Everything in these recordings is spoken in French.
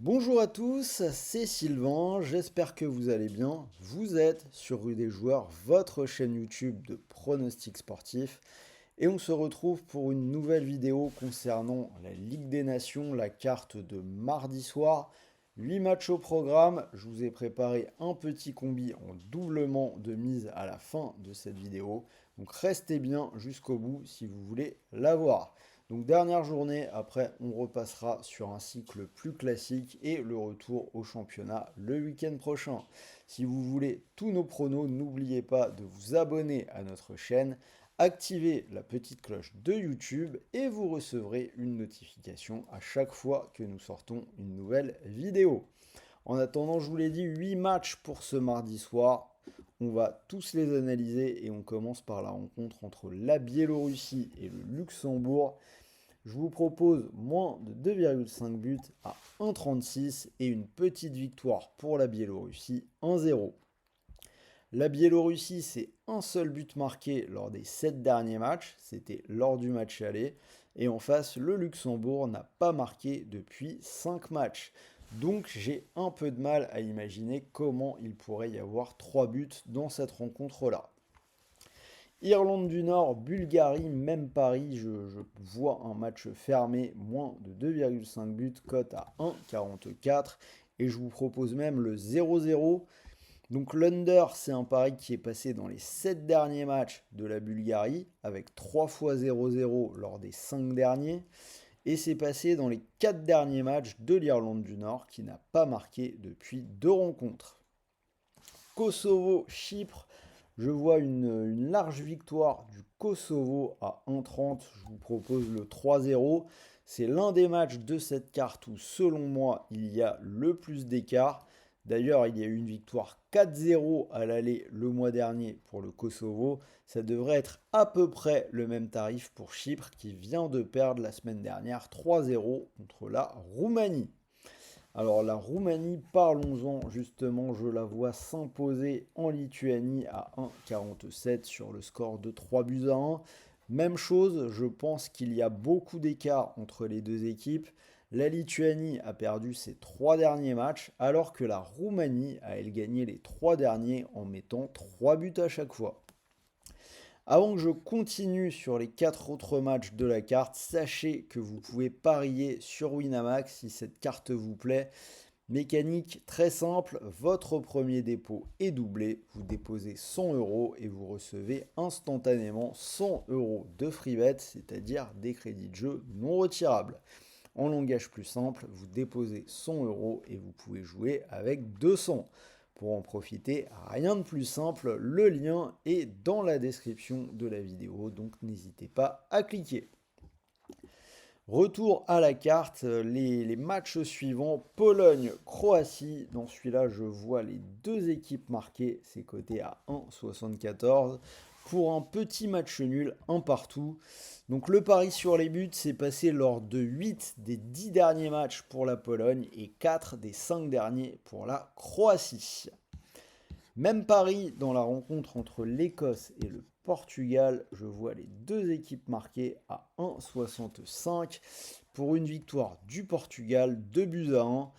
Bonjour à tous, c'est Sylvain, j'espère que vous allez bien. Vous êtes sur Rue des Joueurs, votre chaîne YouTube de pronostics sportifs. Et on se retrouve pour une nouvelle vidéo concernant la Ligue des Nations, la carte de mardi soir. 8 matchs au programme, je vous ai préparé un petit combi en doublement de mise à la fin de cette vidéo. Donc restez bien jusqu'au bout si vous voulez la voir. Donc dernière journée, après on repassera sur un cycle plus classique et le retour au championnat le week-end prochain. Si vous voulez tous nos pronos, n'oubliez pas de vous abonner à notre chaîne, activez la petite cloche de YouTube et vous recevrez une notification à chaque fois que nous sortons une nouvelle vidéo. En attendant, je vous l'ai dit, 8 matchs pour ce mardi soir. On va tous les analyser et on commence par la rencontre entre la Biélorussie et le Luxembourg. Je vous propose moins de 2,5 buts à 1,36 et une petite victoire pour la Biélorussie 1-0. La Biélorussie, c'est un seul but marqué lors des 7 derniers matchs, c'était lors du match aller. Et en face, le Luxembourg n'a pas marqué depuis 5 matchs. Donc j'ai un peu de mal à imaginer comment il pourrait y avoir 3 buts dans cette rencontre-là. Irlande du Nord, Bulgarie, même Paris, je vois un match fermé, moins de 2,5 buts, cote à 1,44. Et je vous propose même le 0-0. Donc l'under, c'est un pari qui est passé dans les 7 derniers matchs de la Bulgarie, avec 3 fois 0-0 lors des 5 derniers. Et c'est passé dans les 4 derniers matchs de l'Irlande du Nord, qui n'a pas marqué depuis 2 rencontres. Kosovo-Chypre, je vois une large victoire du Kosovo à 1,30. Je vous propose le 3-0. C'est l'un des matchs de cette carte où, selon moi, il y a le plus d'écart. D'ailleurs, il y a eu une victoire 4-0 à l'aller le mois dernier pour le Kosovo. Ça devrait être à peu près le même tarif pour Chypre qui vient de perdre la semaine dernière 3-0 contre la Roumanie. Alors la Roumanie, parlons-en justement, je la vois s'imposer en Lituanie à 1,47 sur le score de 3 buts à 1. Même chose, je pense qu'il y a beaucoup d'écart entre les deux équipes. La Lituanie a perdu ses 3 derniers matchs, alors que la Roumanie a elle gagné les 3 derniers en mettant 3 buts à chaque fois. Avant que je continue sur les 4 autres matchs de la carte, sachez que vous pouvez parier sur Winamax si cette carte vous plaît. Mécanique très simple, votre premier dépôt est doublé, vous déposez 100 euros et vous recevez instantanément 100 euros de free bet, c'est-à-dire des crédits de jeu non retirables. En langage plus simple, vous déposez 100 euros et vous pouvez jouer avec 200. Pour en profiter, rien de plus simple, le lien est dans la description de la vidéo, donc n'hésitez pas à cliquer. Retour à la carte, les matchs suivants, Pologne-Croatie. Dans celui-là, je vois les deux équipes marquées, c'est coté à 1,74. Pour un petit match nul, un partout. Donc le pari sur les buts s'est passé lors de 8 des 10 derniers matchs pour la Pologne et 4 des 5 derniers pour la Croatie. Même pari dans la rencontre entre l'Écosse et le Portugal. Je vois les deux équipes marquées à 1,65 pour une victoire du Portugal, 2 buts à 1.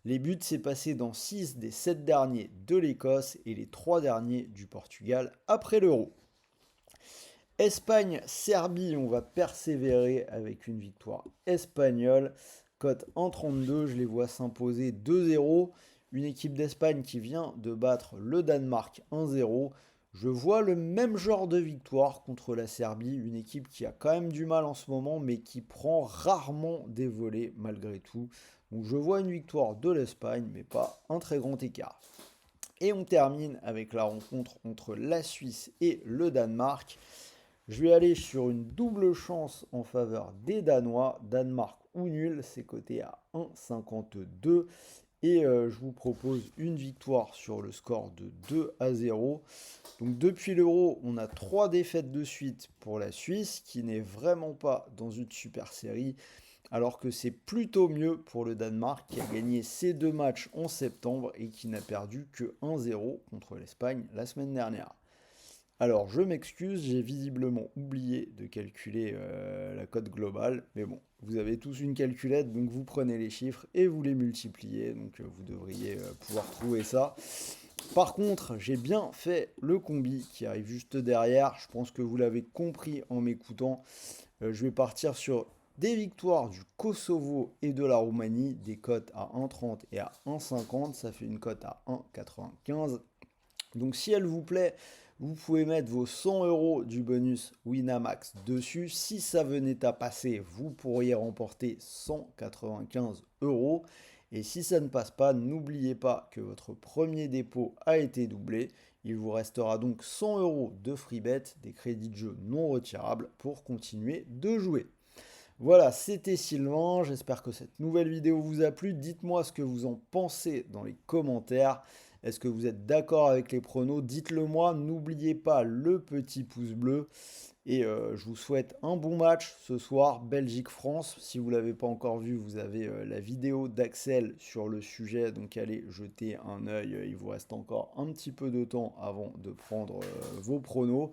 Les buts s'est passé dans 6 des 7 derniers de l'Écosse et les 3 derniers du Portugal après l'Euro. Espagne-Serbie, on va persévérer avec une victoire espagnole. Cote 1,32, je les vois s'imposer 2-0. Une équipe d'Espagne qui vient de battre le Danemark 1-0. Je vois le même genre de victoire contre la Serbie, une équipe qui a quand même du mal en ce moment, mais qui prend rarement des volets malgré tout. Donc je vois une victoire de l'Espagne, mais pas un très grand écart. Et on termine avec la rencontre entre la Suisse et le Danemark. Je vais aller sur une double chance en faveur des Danois. Danemark ou nul, c'est coté à 1,52. Et je vous propose une victoire sur le score de 2-0. Donc depuis l'Euro, on a 3 défaites de suite pour la Suisse, qui n'est vraiment pas dans une super série, alors que c'est plutôt mieux pour le Danemark, qui a gagné ses 2 matchs en septembre et qui n'a perdu que 1-0 contre l'Espagne la semaine dernière. Alors, je m'excuse, j'ai visiblement oublié de calculer la cote globale, mais bon, vous avez tous une calculette, donc vous prenez les chiffres et vous les multipliez, donc vous devriez pouvoir trouver ça. Par contre, j'ai bien fait le combi qui arrive juste derrière, je pense que vous l'avez compris en m'écoutant. Je vais partir sur des victoires du Kosovo et de la Roumanie, des cotes à 1,30 et à 1,50, ça fait une cote à 1,95. Donc si elle vous plaît, vous pouvez mettre vos 100 euros du bonus Winamax dessus. Si ça venait à passer, vous pourriez remporter 195 euros. Et si ça ne passe pas, n'oubliez pas que votre premier dépôt a été doublé. Il vous restera donc 100 euros de free bet, des crédits de jeu non retirables pour continuer de jouer. Voilà, c'était Sylvain, j'espère que cette nouvelle vidéo vous a plu. Dites-moi ce que vous en pensez dans les commentaires. Est-ce que vous êtes d'accord avec les pronos? Dites-le moi, n'oubliez pas le petit pouce bleu. Et je vous souhaite un bon match ce soir, Belgique-France. Si vous ne l'avez pas encore vu, vous avez la vidéo d'Axel sur le sujet, donc allez jeter un œil. Il vous reste encore un petit peu de temps avant de prendre vos pronos.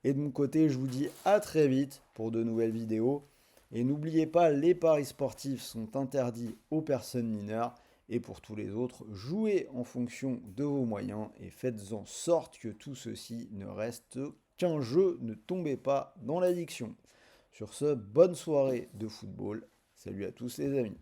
Et de mon côté, je vous dis à très vite pour de nouvelles vidéos. Et n'oubliez pas, les paris sportifs sont interdits aux personnes mineures. Et pour tous les autres, jouez en fonction de vos moyens et faites en sorte que tout ceci ne reste qu'un jeu, ne tombez pas dans l'addiction. Sur ce, bonne soirée de football. Salut à tous les amis.